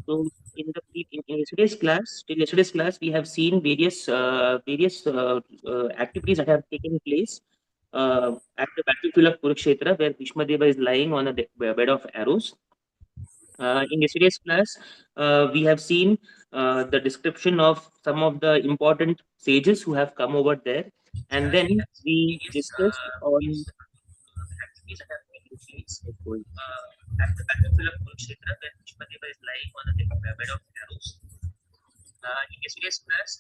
So in yesterday's class, we have seen various activities that have taken place at the battlefield of Kurukshetra, where Bhishma Deva is lying on a bed of arrows. In yesterday's class, we have seen the description of some of the important sages who have come over there, and then we discussed on activities that have taken place at the battlefield of Kurukshetra, where Bhishma Deva is lying on a bed of arrows. In yesterday's class,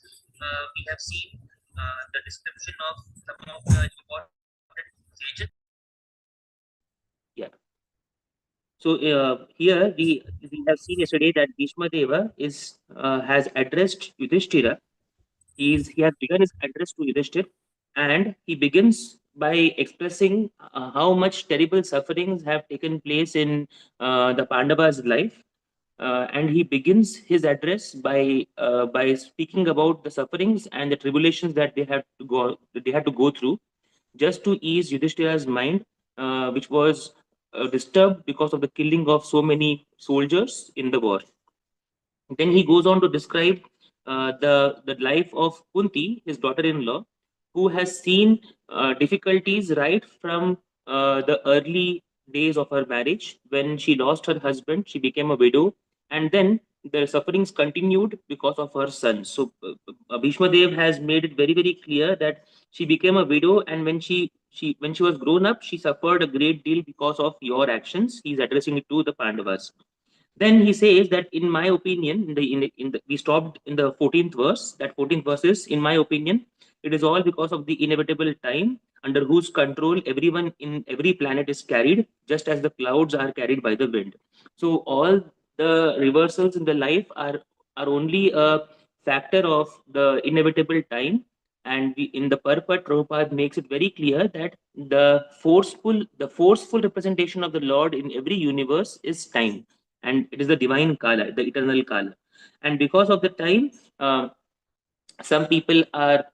we have seen the description of some of the important sages. Yeah. So here we have seen yesterday that Bhishma Deva is has addressed Yudhishthira. He has begun his address to Yudhishthira, and he begins by expressing how much terrible sufferings have taken place in the Pandavas' life. And he begins his address by speaking about the sufferings and the tribulations that they had to go through just to ease Yudhishthira's mind, which was disturbed because of the killing of so many soldiers in the war. Then he goes on to describe the life of Kunti, his daughter-in-law, who has seen difficulties right from the early days of her marriage. When she lost her husband, she became a widow, and then the sufferings continued because of her son. So Bhishma Dev has made it very very clear that she became a widow, and when she was grown up, she suffered a great deal because of your actions. He's addressing it to the Pandavas. Then he says that, in my opinion, we stopped in the 14th verse. That 14th verse is, in my opinion, it is all because of the inevitable time under whose control everyone in every planet is carried, just as the clouds are carried by the wind. So all the reversals in the life are only a factor of the inevitable time. And in the purport, Prabhupada makes it very clear that the forceful representation of the Lord in every universe is time, and it is the divine Kala, the eternal Kala. And because of the time, some people are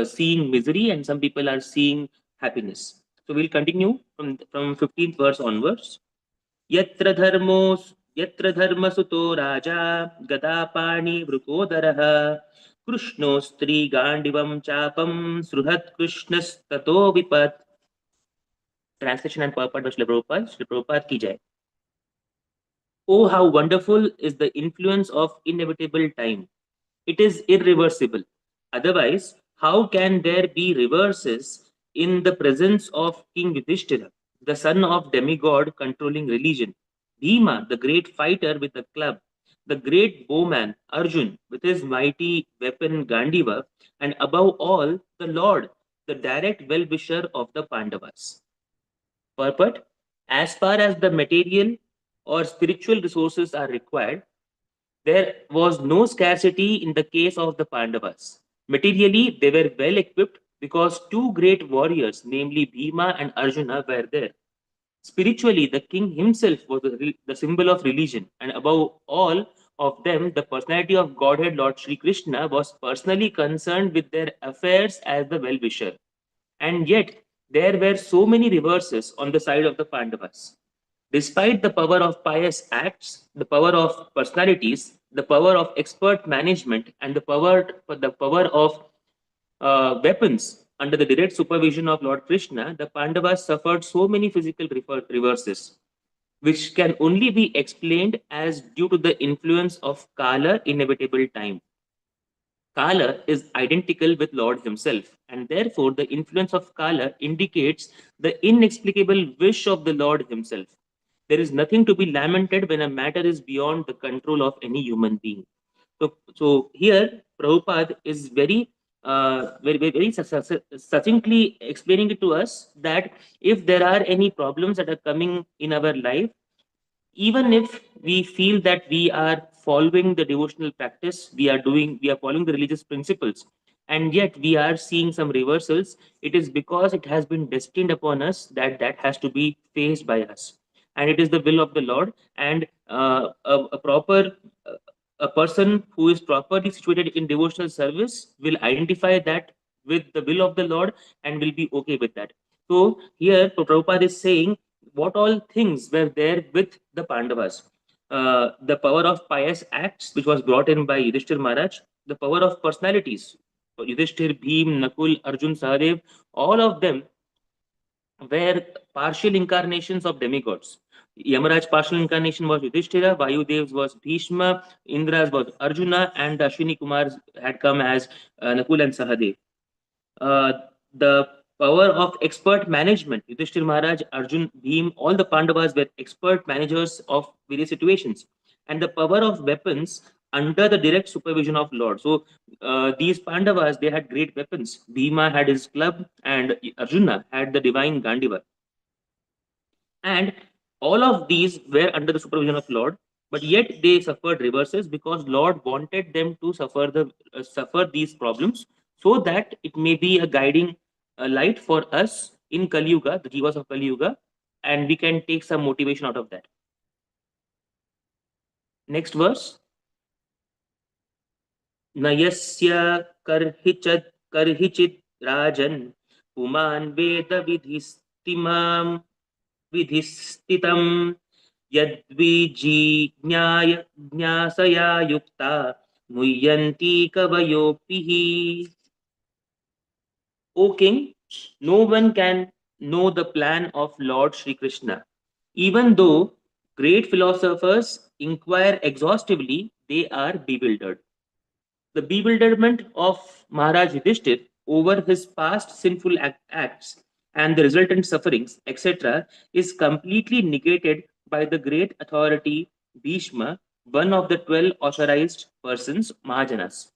seeing misery and some people are seeing happiness. So we'll continue from 15th verse onwards. Yatra dharmos Yatra dharmasuto raja gadapani vrukodaraha Krishno stri gandivam chapam sruhat Krishnas tato vipat. Translation and purport by Srila Prabhupada. Srila Prabhupada ki jai. Oh, how wonderful is the influence of inevitable time! It is irreversible. Otherwise, how can there be reverses in the presence of King Yudhishthira, the son of demigod controlling religion? Bhima, the great fighter with a club, the great bowman Arjun with his mighty weapon Gandiva, and above all, the Lord, the direct well-wisher of the Pandavas. Purport: as far as the material or spiritual resources are required, there was no scarcity in the case of the Pandavas. Materially, they were well equipped because two great warriors, namely Bhima and Arjuna, were there. Spiritually, the king himself was the symbol of religion, and above all of them, the personality of Godhead Lord Sri Krishna was personally concerned with their affairs as the well wisher. And yet, there were so many reverses on the side of the Pandavas. Despite the power of pious acts, the power of personalities, the power of expert management, and the power of weapons under the direct supervision of Lord Krishna, the Pandavas suffered so many physical reverses, which can only be explained as due to the influence of Kala, inevitable time. Kala is identical with Lord himself, and therefore the influence of Kala indicates the inexplicable wish of the Lord himself. There is nothing to be lamented when a matter is beyond the control of any human being. So here Prabhupada is very succinctly explaining it to us that if there are any problems that are coming in our life, even if we feel that we are following the devotional practice, we are following the religious principles, and yet we are seeing some reversals, it is because it has been destined upon us that that has to be faced by us, and it is the will of the Lord. And a person who is properly situated in devotional service will identify that with the will of the Lord and will be okay with that. So here Prabhupada is saying what all things were there with the Pandavas. the power of pious acts, which was brought in by Yudhishthir Maharaj, the power of personalities. So Yudhishthir, Bhim, Nakul, Arjun, Sahadev, all of them were partial incarnations of demigods. Yamaraj's partial incarnation was Yudhishthira, Vayudev's was Bhishma, Indra's was Arjuna, and Ashwini Kumar's had come as Nakul and Sahadev. uh, the power of expert management. Yudhishthir Maharaj, Arjun, Bhim, all the Pandavas were expert managers of various situations. And the power of weapons under the direct supervision of Lord. So these Pandavas, they had great weapons. Bhima had his club, and Arjuna had the divine Gandiva. And all of these were under the supervision of Lord, but yet they suffered reverses because Lord wanted them to suffer these problems so that it may be a guiding light for us in Kali Yuga, the Jivas of Kali Yuga, and we can take some motivation out of that. Next verse. Nayasya karhichit rajan puman veda vidhistimam vidhistitam यद्विजिज्ञाय ज्ञासया युक्ता मुह्यन्ति कवयोपिः. O king, no one can know the plan of Lord Sri Krishna. Even though great philosophers inquire exhaustively, they are bewildered. The bewilderment of Maharaj Yudhishthir over his past sinful acts and the resultant sufferings, etc., is completely negated by the great authority Bhishma, one of the 12 authorized persons, Mahajanas.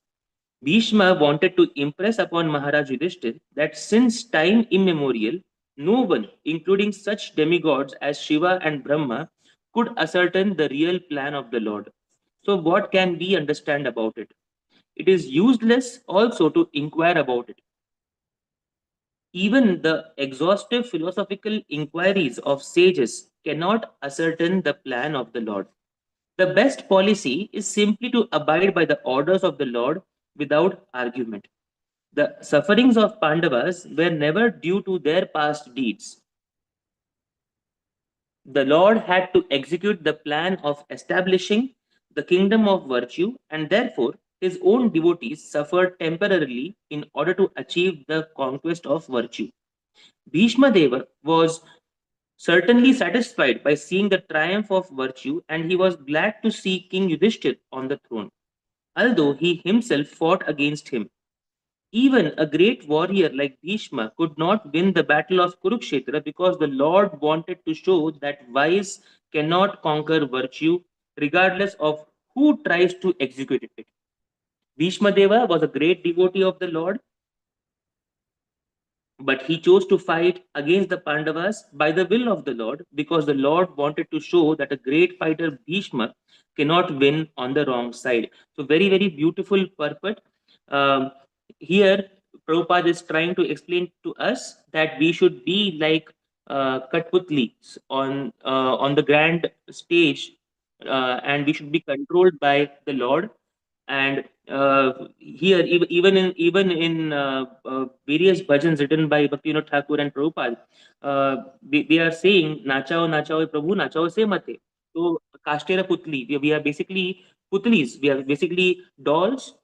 Bhishma wanted to impress upon Maharaj Yudhishthir that since time immemorial, no one, including such demigods as Shiva and Brahma, could ascertain the real plan of the Lord. So, what can we understand about it? It is useless also to inquire about it. Even the exhaustive philosophical inquiries of sages cannot ascertain the plan of the Lord. The best policy is simply to abide by the orders of the Lord without argument. The sufferings of Pandavas were never due to their past deeds. The Lord had to execute the plan of establishing the kingdom of virtue, and therefore his own devotees suffered temporarily in order to achieve the conquest of virtue. Bhishma Deva was certainly satisfied by seeing the triumph of virtue, and he was glad to see King Yudhishthir on the throne, although he himself fought against him. Even a great warrior like Bhishma could not win the battle of Kurukshetra because the Lord wanted to show that vice cannot conquer virtue regardless of who tries to execute it. Bhishma Deva was a great devotee of the Lord, but he chose to fight against the Pandavas by the will of the Lord because the Lord wanted to show that a great fighter Bhishma cannot win on the wrong side. So, very, very beautiful purport. Um, Here, Prabhupada is trying to explain to us that we should be like Katputli on the grand stage, and we should be controlled by the Lord. And here, even in various bhajans written by Bhaktivinoda Thakur and Prabhupada, they are saying "Nachao, nachao, Prabhu, nachao se mate." So, Kashtera Putli, we are basically putlis. We are basically dolls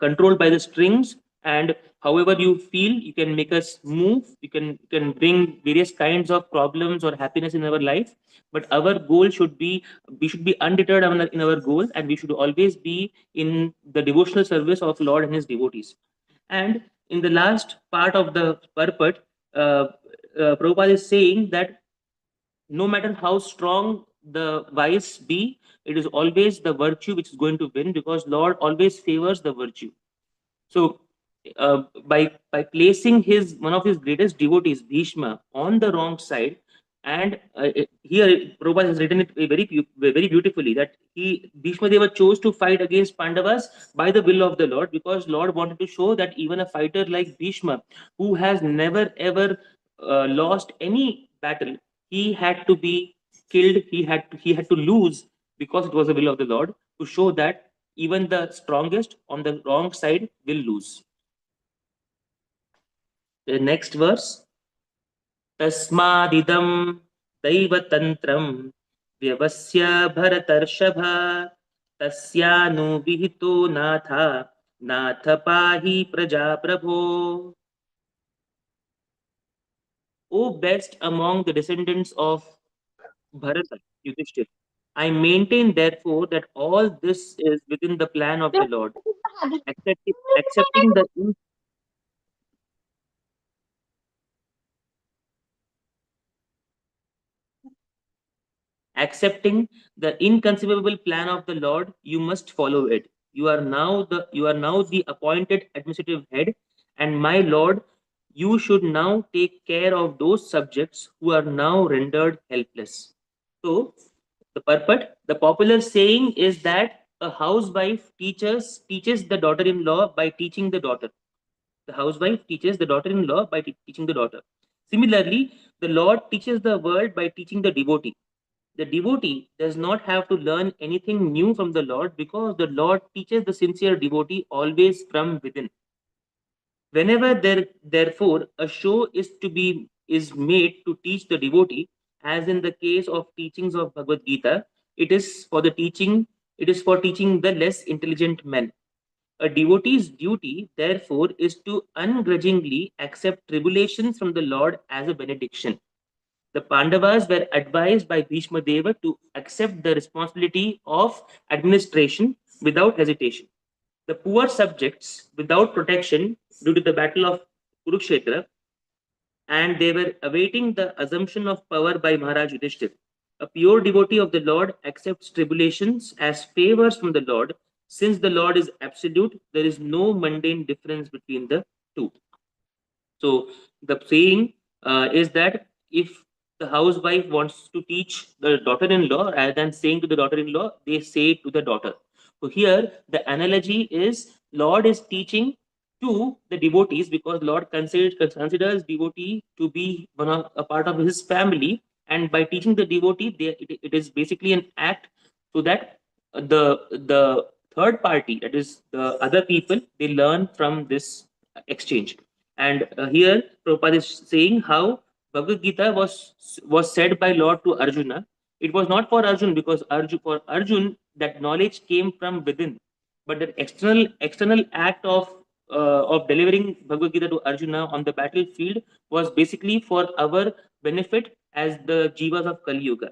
controlled by the strings, and however you feel, you can make us move. You can bring various kinds of problems or happiness in our life. But our goal should be we should be undeterred in our goal, and we should always be in the devotional service of Lord and His devotees. And in the last part of the purport, Prabhupada is saying that no matter how strong the vice be, it is always the virtue which is going to win because Lord always favors the virtue. So, by placing his one of his greatest devotees, Bhishma, on the wrong side, and here Prabhupada has written it very beautifully that he Bhishma Deva chose to fight against Pandavas by the will of the Lord because Lord wanted to show that even a fighter like Bhishma, who has never ever lost any battle, he had to be killed. He had to lose because it was the will of the Lord to show that even the strongest on the wrong side will lose. The next verse. Tasmadidam Daivatantram व्यवस्य भरतर्षभ तस्यानुविहितो नाथ नाथ पाहि प्रजा प्रभो. O best among the descendants of Bharata, Yudhishthir, I maintain therefore that all this is within the plan of the Lord, accepting the accepting the inconceivable plan of the Lord, you must follow it. You are now the appointed administrative head, and my Lord, you should now take care of those subjects who are now rendered helpless. So, the popular saying is that a housewife teaches the daughter-in-law by teaching the daughter. The housewife teaches the daughter-in-law by teaching the daughter. Similarly, the Lord teaches the world by teaching the devotee. The devotee does not have to learn anything new from the Lord, because the Lord teaches the sincere devotee always from within. Whenever therefore a show is made to teach the devotee, as in the case of teachings of Bhagavad Gita, it is for teaching the less intelligent men. A devotee's duty, therefore, is to ungrudgingly accept tribulations from the Lord as a benediction. The Pandavas were advised by Bhishma Deva to accept the responsibility of administration without hesitation. The poor subjects, without protection due to the battle of Kurukshetra, and they were awaiting the assumption of power by Maharaj Yudhishthir. A pure devotee of the Lord accepts tribulations as favors from the Lord. Since the Lord is absolute, there is no mundane difference between the two. So the saying is that if the housewife wants to teach the daughter-in-law, rather than saying to the daughter-in-law, they say to the daughter. So here the analogy is Lord is teaching to the devotees, because Lord considers devotee to be a part of his family, and by teaching the devotee, it is basically an act so that the third party, that is the other people, they learn from this exchange. And here Prabhupada is saying how Bhagavad Gita was said by Lord to Arjuna. It was not for Arjun, because for Arjun that knowledge came from within, but the external act of delivering Bhagavad Gita to Arjuna on the battlefield was basically for our benefit as the jivas of Kali Yuga.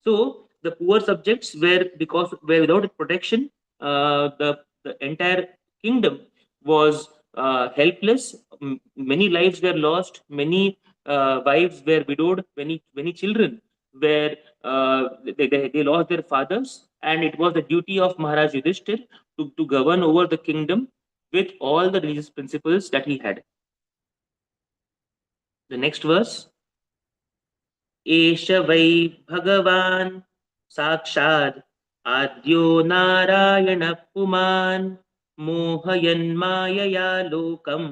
So the poor subjects were without protection. The entire kingdom was helpless. Many lives were lost. Many wives were widowed. Many children were they lost their fathers, and it was the duty of Maharaj Yudhishthir to govern over the kingdom with all the religious principles that he had. The next verse. एष वै भगवान् साक्षात् आद्यो नारायणः पुमान् मोहयन्मायया लोकं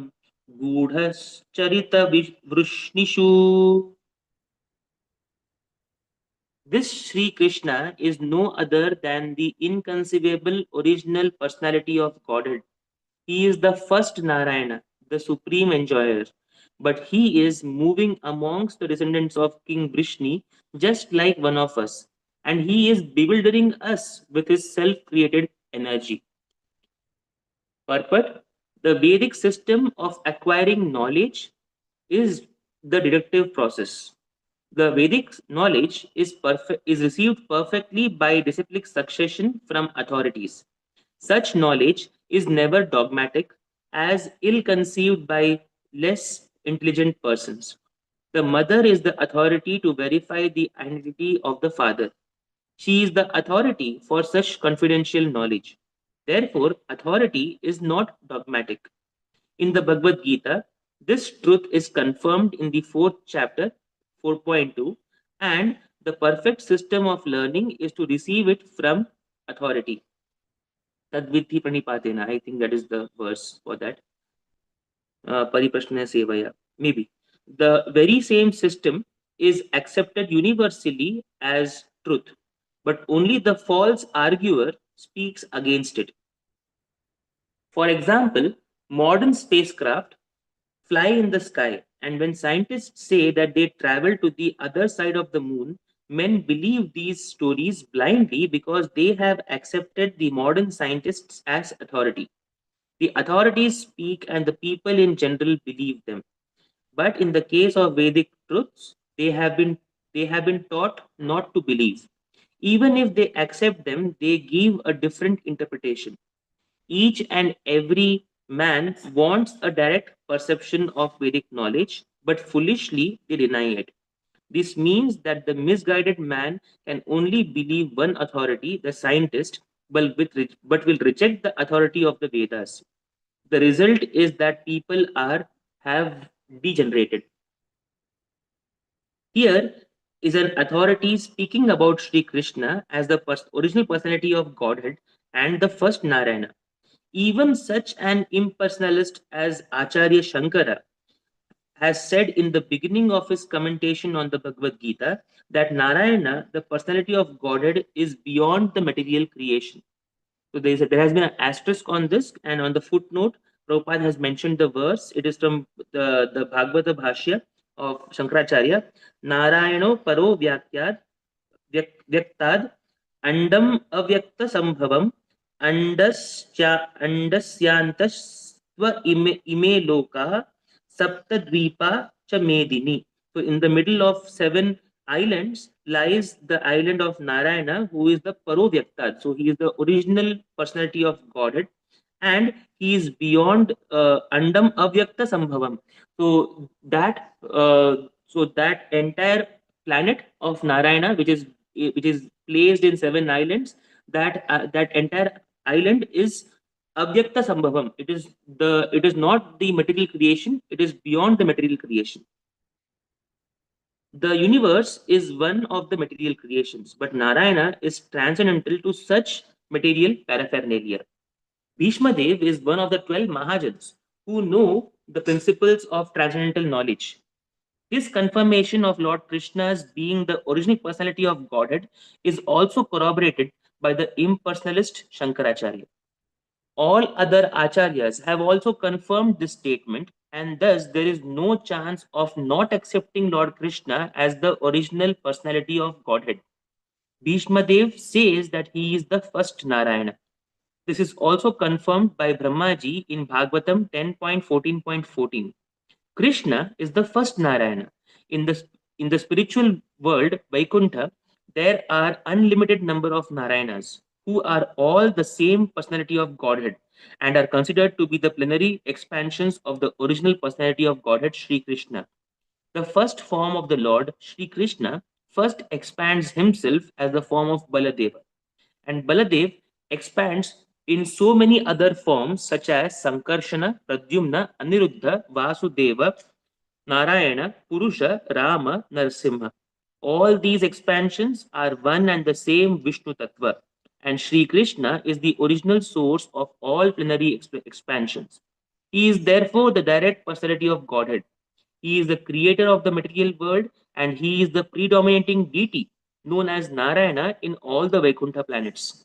गूढश्चरितवृष्णिषु. This Sri Krishna is no other than the inconceivable original personality of Godhead. He is the first Narayana, the supreme enjoyer, but he is moving amongst the descendants of King Vrishni just like one of us, and he is bewildering us with his self created energy. Purport. The Vedic system of acquiring knowledge is the deductive process. The Vedic knowledge is received perfectly by disciplic succession from authorities. Such knowledge is never dogmatic, as ill conceived by less intelligent persons. The mother is the authority to verify the identity of the father. She is the authority for such confidential knowledge. Therefore, authority is not dogmatic. In the Bhagavad Gita, this truth is confirmed in the fourth chapter, 4.2, and the perfect system of learning is to receive it from authority. Tadviddhi pranipatena. I think that is the verse for that. Pariprashna sevaya. Maybe. The very same system is accepted universally as truth, but only the false arguer speaks against it. For example, modern spacecraft fly in the sky, and when scientists say that they travel to the other side of the moon, Men believe these stories blindly because they have accepted the modern scientists as authority. The authorities speak and the people in general believe them. But in the case of Vedic truths, they have been taught not to believe. Even if they accept them, they give a different interpretation. Each and every man wants a direct perception of Vedic knowledge, but foolishly they deny it. This means that the misguided man can only believe one authority, the scientist, but will reject the authority of the Vedas. The result is that people are have degenerated. Here is an authority speaking about Sri Krishna as the original personality of Godhead and the first Narayana. Even such an impersonalist as Acharya Shankara has said in the beginning of his commentation on the Bhagavad Gita that Narayana, the personality of Godhead, is beyond the material creation. So there has been an asterisk on this, and on the footnote, Prabhupada has mentioned the verse. It is from the Bhagavata Bhashya of Shankaracharya. Narayano paro vyakyat व्यक्ताद अंडम अव्यक्त संभवम अंडस्यांतस्व इमे लोका सप्तद्वीपा च मेदिनी. So in the middle of seven islands lies the island of Narayana, who is the Parovyakta. So he is the original personality of Godhead, and he is beyond Andam Avyakta Sambhavam. So that entire planet of Narayana, which is placed in seven islands, that entire island is Avyakta Sambhavam. It is not the material creation, it is beyond the material creation. The universe is one of the material creations, but Narayana is transcendental to such material paraphernalia. Bhishma Dev is one of the 12 Mahajans who know the principles of transcendental knowledge. His confirmation of Lord Krishna's being the original personality of Godhead is also corroborated by the impersonalist Shankaracharya. All other acharyas have also confirmed this statement, and thus there is no chance of not accepting Lord Krishna as the original personality of Godhead. Bhishma Dev says that he is the first Narayana. This is also confirmed by Brahmaji in Bhagavatam 10.14.14. Krishna is the first Narayana. In the spiritual world, Vaikuntha, there are unlimited number of Narayanas who are all the same personality of Godhead and are considered to be the plenary expansions of the original personality of Godhead, Sri Krishna. The first form of the Lord, Sri Krishna, first expands himself as the form of Baladeva, and Baladev expands in so many other forms such as Sankarshana, Pradyumna, Aniruddha, Vasudeva, Narayana, Purusha, Rama, Narasimha. All these expansions are one and the same Vishnu Tattva, and Sri Krishna is the original source of all plenary expansions. He is therefore the direct personality of Godhead. He is the creator of the material world, and he is the predominating deity known as Narayana in all the Vaikuntha planets.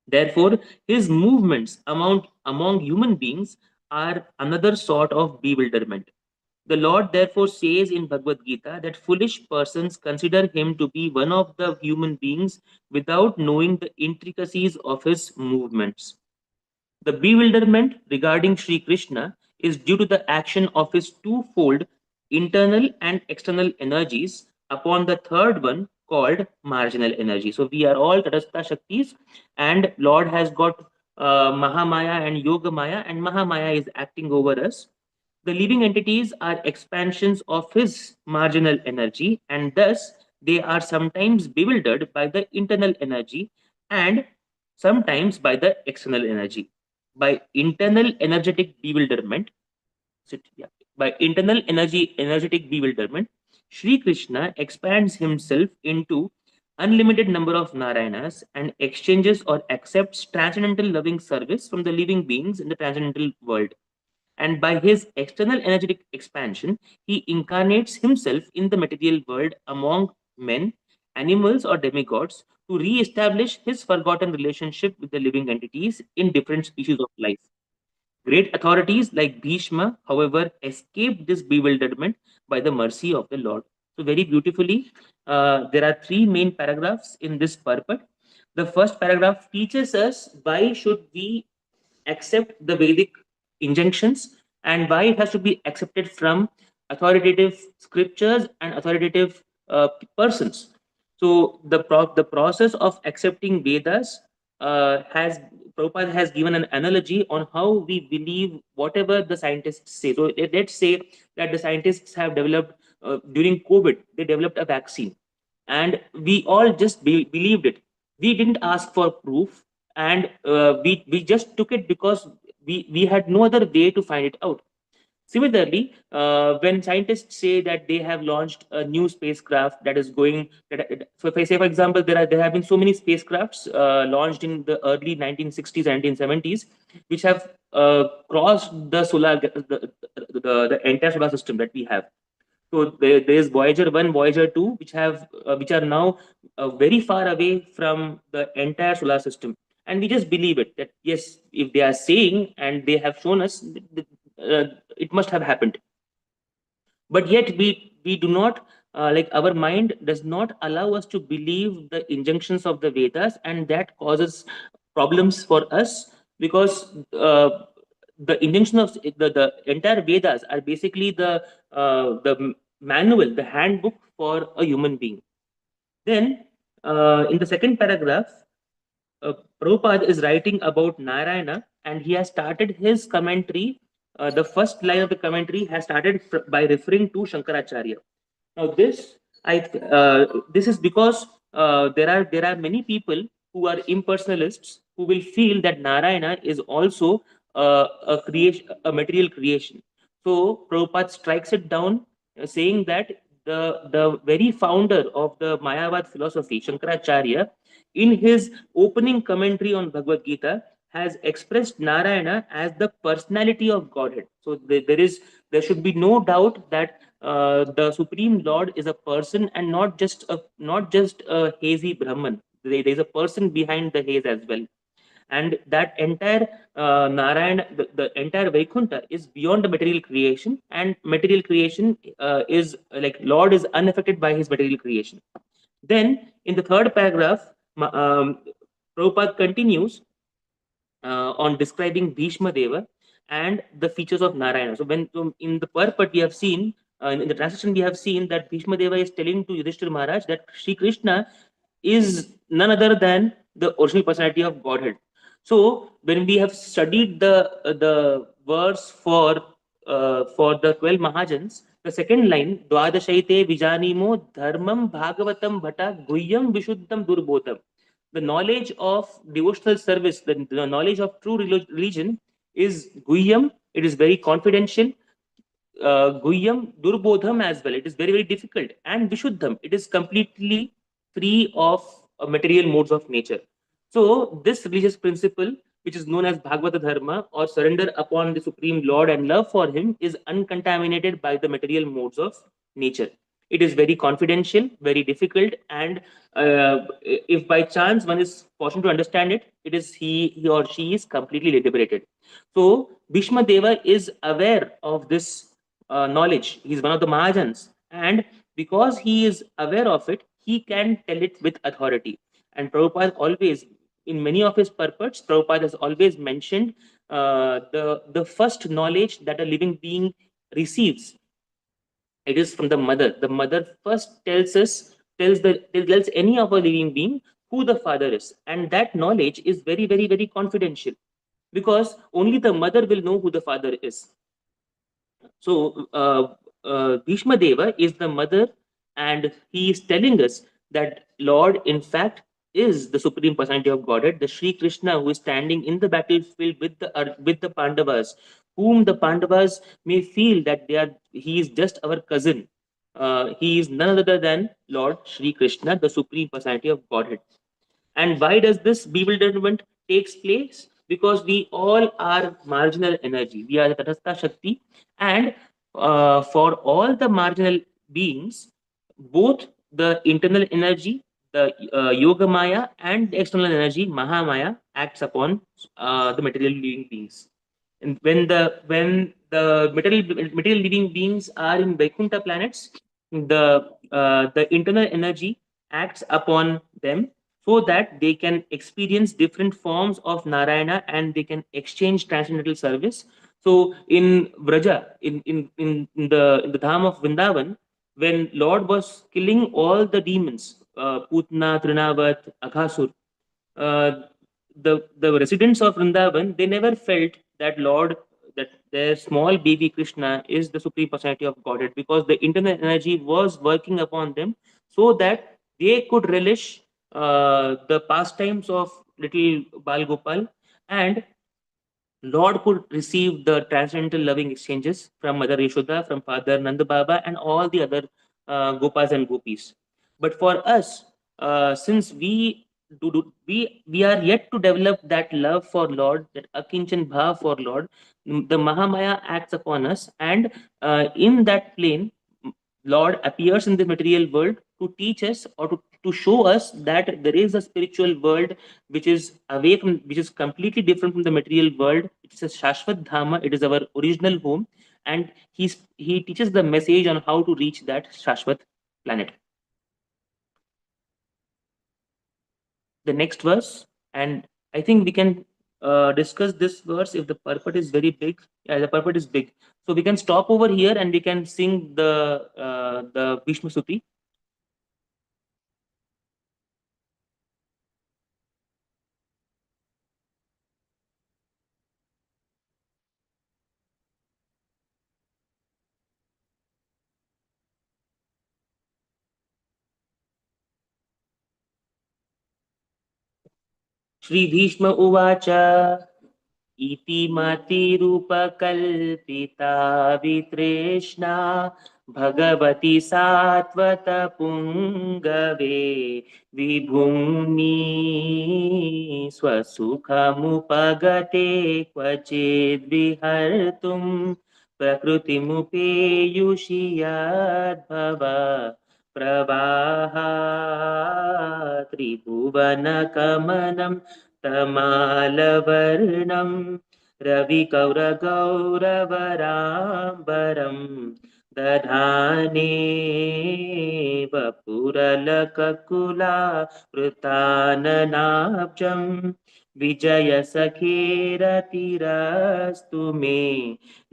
Therefore, his movements among human beings are another sort of bewilderment. The Lord therefore says in Bhagavad Gita that foolish persons consider him to be one of the human beings without knowing the intricacies of his movements. The bewilderment regarding Sri Krishna is due to the action of his twofold internal and external energies upon the third one called marginal energy. So we are all Tadastha Shaktis, and Lord has got Mahamaya and Yoga Maya, and Mahamaya is acting over us. The living entities are expansions of his marginal energy, and thus they are sometimes bewildered by the internal energy and sometimes by the external energy. By internal energetic bewilderment, yeah, by internal energetic bewilderment, Sri Krishna expands himself into unlimited number of Narayanas and exchanges or accepts transcendental loving service from the living beings in the transcendental world. And by his external energetic expansion, he incarnates himself in the material world among men, animals, or demigods to re-establish his forgotten relationship with the living entities in different species of life. Great authorities like Bhishma, however, escaped this bewilderment by the mercy of the Lord. So very beautifully, there are three main paragraphs in this purport. The first paragraph teaches us why should we accept the Vedic injunctions and why it has to be accepted from authoritative scriptures and authoritative persons. So the process of accepting Vedas has Prabhupada has given an analogy on how we believe whatever the scientists say. So let's say that the scientists have developed during COVID, they developed a vaccine, and we all just believed it. We didn't ask for proof, and we just took it because we had no other way to find it out. Similarly, when scientists say that they have launched a new spacecraft that is going, so if I say, for example, there have been so many spacecrafts launched in the early 1960s and 1970s, which have crossed the the entire solar system that we have. So there is Voyager 1, Voyager 2, which are now very far away from the entire solar system, and we just believe it that yes, if they are saying and they have shown us, it must have happened. But yet we do not, like, our mind does not allow us to believe the injunctions of the Vedas, and that causes problems for us because the injunction of the entire Vedas are basically the manual, the handbook for a human being. Then in the second paragraph, uh, Prabhupada is writing about Narayana, and he has started his commentary. The first line of the commentary has started by referring to Shankaracharya. Now, this is because there are many people who are impersonalists who will feel that Narayana is also a creation, a material creation. So Prabhupada strikes it down, saying that the very founder of the Mayavad philosophy, Shankaracharya, in his opening commentary on Bhagavad Gita, has expressed Narayana as the personality of Godhead. So there should be no doubt that the Supreme Lord is a person and not just a hazy Brahman. There is a person behind the haze as well, and that entire Narayan, the entire Vaikuntha is beyond the material creation, and material creation is like Lord is unaffected by his material creation. Then in the third paragraph, Prabhupada continues on describing Bhishma Deva and the features of Narayana. So in the purport we have seen, in the translation we have seen that Bhishma Deva is telling to Yudhishthira Maharaj that Sri Krishna is none other than the original personality of Godhead. So when we have studied the verse for the 12 Mahajans, the second line, Dwadashaite Vijanimo Dharmam Bhagavatam Bhata Guhyam Vishuddham Durbodham. The knowledge of devotional service, the knowledge of true religion is Guhyam. It is very confidential. Guhyam Durbodham as well. It is very, very difficult. And Vishuddham, it is completely free of material modes of nature. So, this religious principle, which is known as Bhagavata Dharma or surrender upon the Supreme Lord and love for Him, is uncontaminated by the material modes of nature. It is very confidential, very difficult, and if by chance one is fortunate to understand it, it is he or she is completely liberated. So, Bhishma Deva is aware of this knowledge. He's one of the Mahajans, and because he is aware of it, he can tell it with authority. And Prabhupada always, in many of his purports, Prabhupada has always mentioned the first knowledge that a living being receives. It is from the mother. The mother first tells any of a living being who the father is, and that knowledge is very, very, very confidential because only the mother will know who the father is. So Bhishma Deva is the mother, and he is telling us that Lord, in fact, is the supreme personality of Godhead, the Sri Krishna who is standing in the battlefield with the Pandavas, whom the Pandavas may feel that he is just our cousin. He is none other than Lord Sri Krishna, the supreme personality of Godhead. And why does this bewilderment takes place? Because we all are marginal energy. We are the Tatastha Shakti. And for all the marginal beings, both the internal energy, the Yoga Maya, and the external energy, Mahamaya, acts upon the material living beings. And when the material living beings are in Vaikuntha planets, the internal energy acts upon them so that they can experience different forms of Narayana and they can exchange transcendental service. So in Vraja, in the Dham of Vrindavan, when Lord was killing all the demons, Putna, Trinavat, Aghasur, uh, the residents of Vrindavan, they never felt that Lord, that their small baby Krishna is the supreme personality of Godhead, because the internal energy was working upon them so that they could relish the pastimes of little Bal Gopal, and Lord could receive the transcendental loving exchanges from Mother Yashoda, from Father Nanda Baba, and all the other Gopas and Gopis. But for us, since we are yet to develop that love for Lord, that akinchan bhav for Lord, the Mahamaya acts upon us, and in that plane, Lord appears in the material world to teach us, or to show us that there is a spiritual world which is away from, which is completely different from the material world. It's a Shashvat Dhama, it is our original home, and he teaches the message on how to reach that Shashvat planet. The next verse, and I think we can discuss this verse if the purport is very big. Yeah, the purport is big. So we can stop over here and we can sing the Bhishma Suti. Shri Bhishma Uvacha इति मतिरूपकल्पिता वितृष्णा भगवती सात्वत पुङ्गवे विभुम्नि स्वसुखमुपगते क्वचिद्विहर्तुं प्रकृतिमुपेयुषि यद्भव प्रवाहा त्रिभुवनकमनं तमालवर्णं रविकौरगौरवराम्बरं दधाने वपुरलककुला विजयसखेरतिरस्तु मे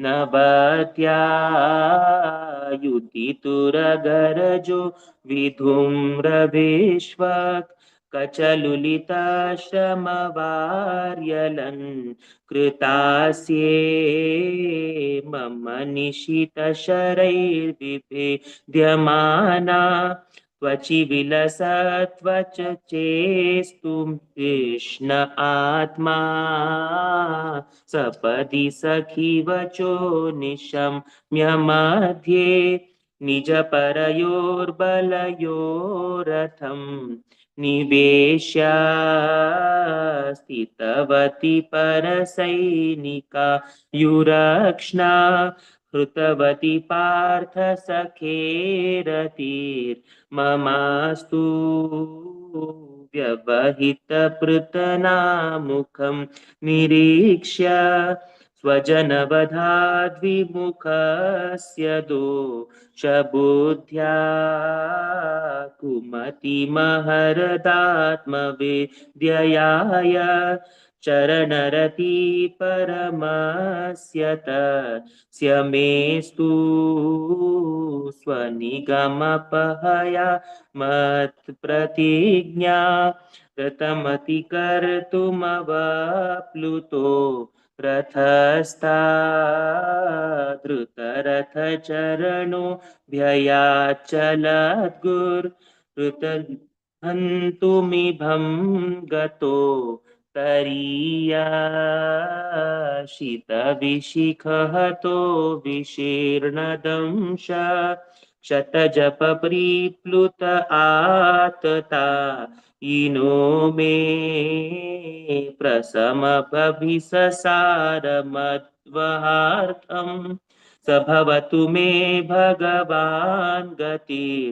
नवत्यायुतितुरगरजो विधूम्रविश्वक् कचलुलिताश्रमवार्यलन् कृतास्ये मम निशितशरैर्विभेद्यमाना त्वचि विलसत्वच चेस्तु कृष्ण आत्मा सपदि सखिवचो निशम्य मध्ये निजपरयोर्बलयोरथं निवेश्य स्थितवती परसैनिका युरक्ष्णा हृतवती पार्थ सखेरतिर्ममास्तु व्यवहितपृतनामुखं निरीक्ष्य स्वजनवधाद्विमुखस्य दोषबुद्ध्या कुमतिमहरदात्मविद्ययाय चरणरति परमस्य तस्य मेस्तु स्वनिगमपहया मत्प्रतिज्ञा कृतमतिकर्तुमवाप्लुतो रथस्था धृतरथचरणो व्ययाच्चलद्गुर्हन्तुमिभं गतो तरीयाशितविशिखहतो विशीर्णदंश शतजपप्रीप्लुत आतता इनो मे प्रसमभभिससारमध्वहार्थम् स भवतु मे भगवान् गतिर्मुकुन्दा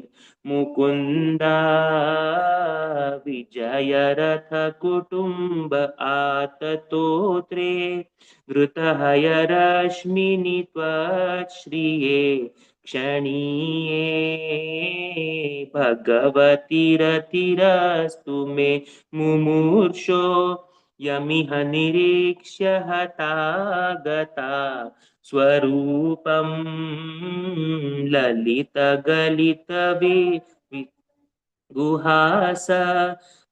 विजयरथ कुटुम्ब आततोत्रे धृतहयरश्मिनि त्वच्छ्रिये क्षणीये भगवतिरतिरस्तु मे मुमूर्षो यमिह निरीक्ष्य हतागता स्वरूपं गुहास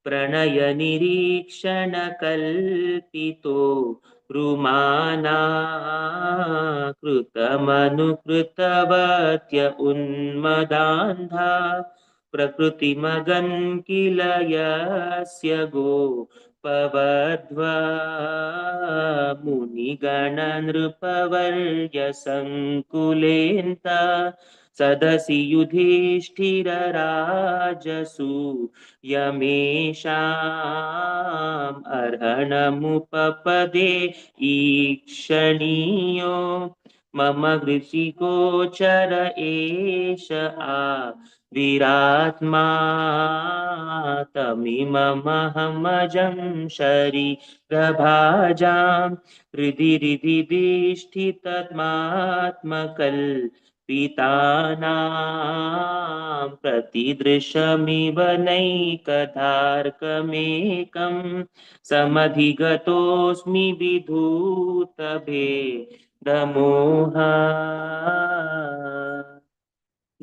प्रणयनिरीक्षणकल्पितो रुमाना कृतमनुकृतवत्य उन्मदान्धा प्रकृतिमगन् किल यस्य गोपवध्वा मुनिगणनृपवर्यसङ्कुलेऽन्ता सदसि युधिष्ठिरराजसु यमेषाम् अर्हणमुपपदे ईक्षणीयो मम गृचिगोचर एष विरात्मा तमिममहमजं शरीरभाजां हृदि हृदि दिष्ठितत्मात्मकल्पितानां प्रतिदृशमिव नैकधार्कमेकं समधिगतोऽस्मि विधूतभेदमोहा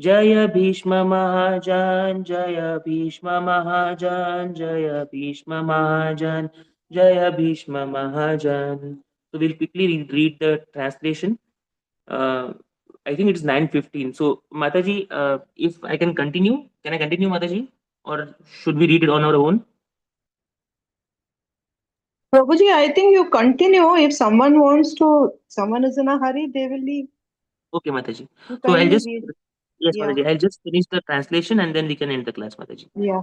जय भीष्म महाजान जय भीष्म महाजान जय भीष्म महाजान जय Bhishma महाजान. So we'll quickly read the translation. uh, I think it's 9:15. So Mataji, if I can I continue, Mataji, or should we read it on our own? Prabhuji, I think you continue. If someone is in a hurry, they will leave. Okay, Mataji. You So I'll kindly just read. yes, Yeah, Mataji. I'll just finish the translation and then we can end the class, Mataji. yeah.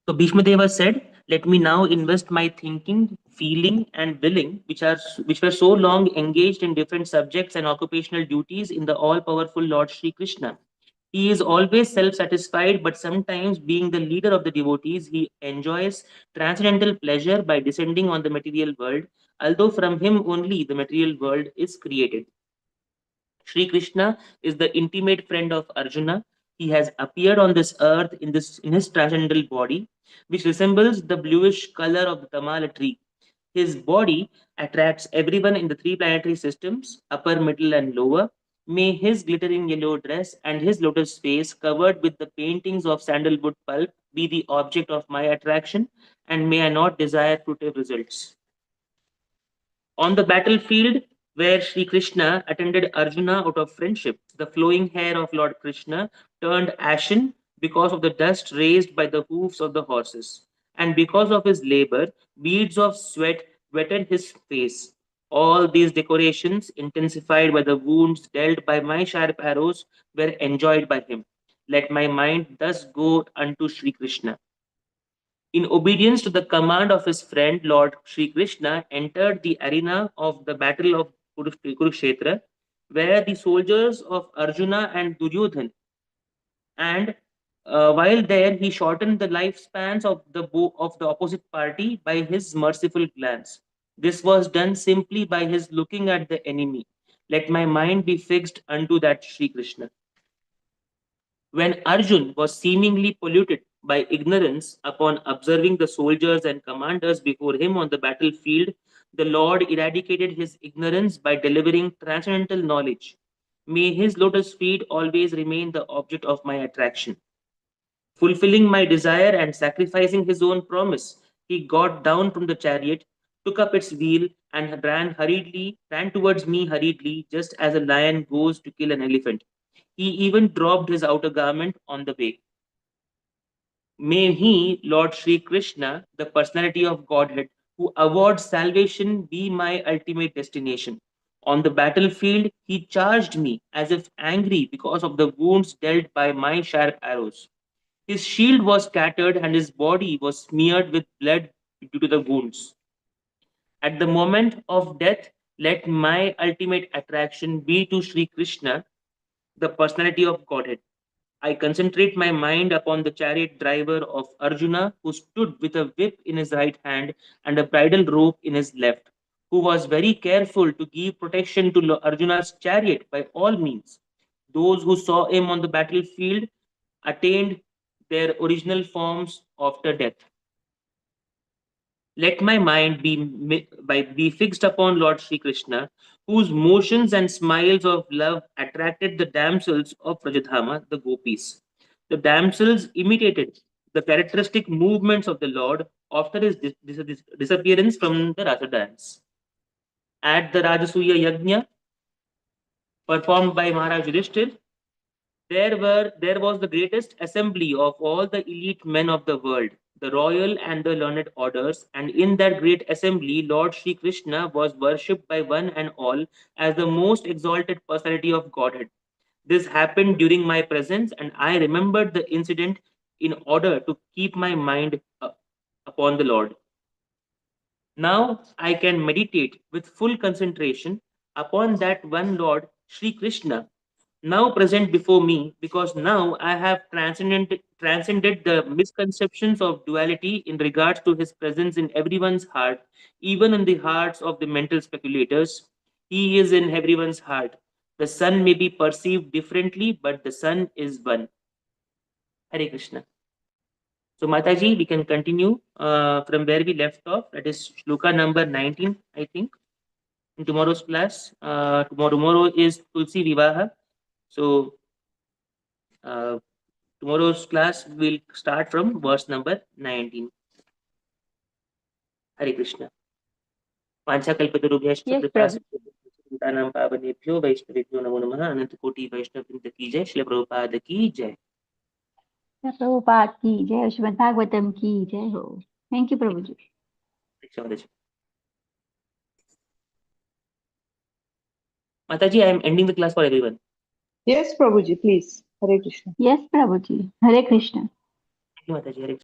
So Bhishmadeva said, "Let me now invest my thinking, feeling, and willing, which were so long engaged in different subjects and occupational duties, in the all-powerful Lord Sri Krishna. He is always self-satisfied, but sometimes, being the leader of the devotees, he enjoys transcendental pleasure by descending on the material world, although from him only the material world is created. Sri Krishna is the intimate friend of Arjuna. He has appeared on this earth in his transcendental body, which resembles the bluish color of the tamala tree. His body attracts everyone in the three planetary systems, upper, middle, and lower. May his glittering yellow dress and his lotus face, covered with the paintings of sandalwood pulp, be the object of my attraction, and may I not desire fruitive results. On the battlefield where Sri Krishna attended Arjuna out of friendship, the flowing hair of Lord Krishna turned ashen because of the dust raised by the hoofs of the horses, and because of his labor, beads of sweat wetted his face. All these decorations, intensified by the wounds dealt by my sharp arrows, were enjoyed by him. Let my mind thus go unto Sri Krishna. In obedience to the command of his friend Lord Sri Krishna, entered the arena of the battle of Kurukshetra, where the soldiers of Arjuna and Duryodhan, and while there he shortened the lifespans of of the opposite party by his merciful glance. This was done simply by his looking at the enemy. Let my mind be fixed unto that Sri Krishna. When Arjun was seemingly polluted by ignorance upon observing the soldiers and commanders before him on the battlefield, the Lord eradicated his ignorance by delivering transcendental knowledge. May his lotus feet always remain the object of my attraction. Fulfilling my desire and sacrificing his own promise, he got down from the chariot, took up its wheel, and ran towards me hurriedly, just as a lion goes to kill an elephant. He even dropped his outer garment on the way. May he, Lord Sri Krishna, the personality of Godhead, who awards salvation, be my ultimate destination. On the battlefield, he charged me as if angry because of the wounds dealt by my sharp arrows. His shield was scattered and his body was smeared with blood due to the wounds. At the moment of death, let my ultimate attraction be to Sri Krishna, the personality of Godhead. I concentrate my mind upon the chariot driver of Arjuna, who stood with a whip in his right hand and a bridle rope in his left, who was very careful to give protection to Arjuna's chariot by all means. Those who saw him on the battlefield attained their original forms after death. Let my mind be fixed upon Lord Sri Krishna, whose motions and smiles of love attracted the damsels of Rajadhama, the gopis. The damsels imitated the characteristic movements of the Lord after his disappearance from the Rasa dance. At the Rajasuya Yajna, performed by Maharaj Yudhishthir, there was the greatest assembly of all the elite men of the world, the royal and the learned orders, and in that great assembly, Lord Sri Krishna was worshipped by one and all as the most exalted personality of Godhead. This happened during my presence, and I remembered the incident in order to keep my mind upon the Lord. Now I can meditate with full concentration upon that one Lord, Sri Krishna, now present before me, because now I have transcended the misconceptions of duality in regards to his presence in everyone's heart, even in the hearts of the mental speculators. He is in everyone's heart. The sun may be perceived differently, but the sun is one. Hare Krishna. So, Mataji, we can continue from where we left off. That is Shloka number 19, I think, in tomorrow's class. Tomorrow is Tulsi Vivaha. So, uh, tomorrow's class will start from verse number 19. Hare Krishna. वाञ्छाकल्पतरुभ्यश्च Yes, कृपा Prabhu. सिन्धुभूतानां पावनेभ्यो वैष्णवेभ्यो नमो नमः अनंत कोटि वैष्णव वृंद की जय श्री प्रभुपाद की जय Prabhupada ki jai, Srimad Bhagavatam ki jai ho. Thank you, Prabhuji. Mataji, I am ending the class for everyone. Yes, Prabhuji, please. Hare Krishna. Yes, Prabhuji. Hare Krishna. Thank you, Mataji. Hare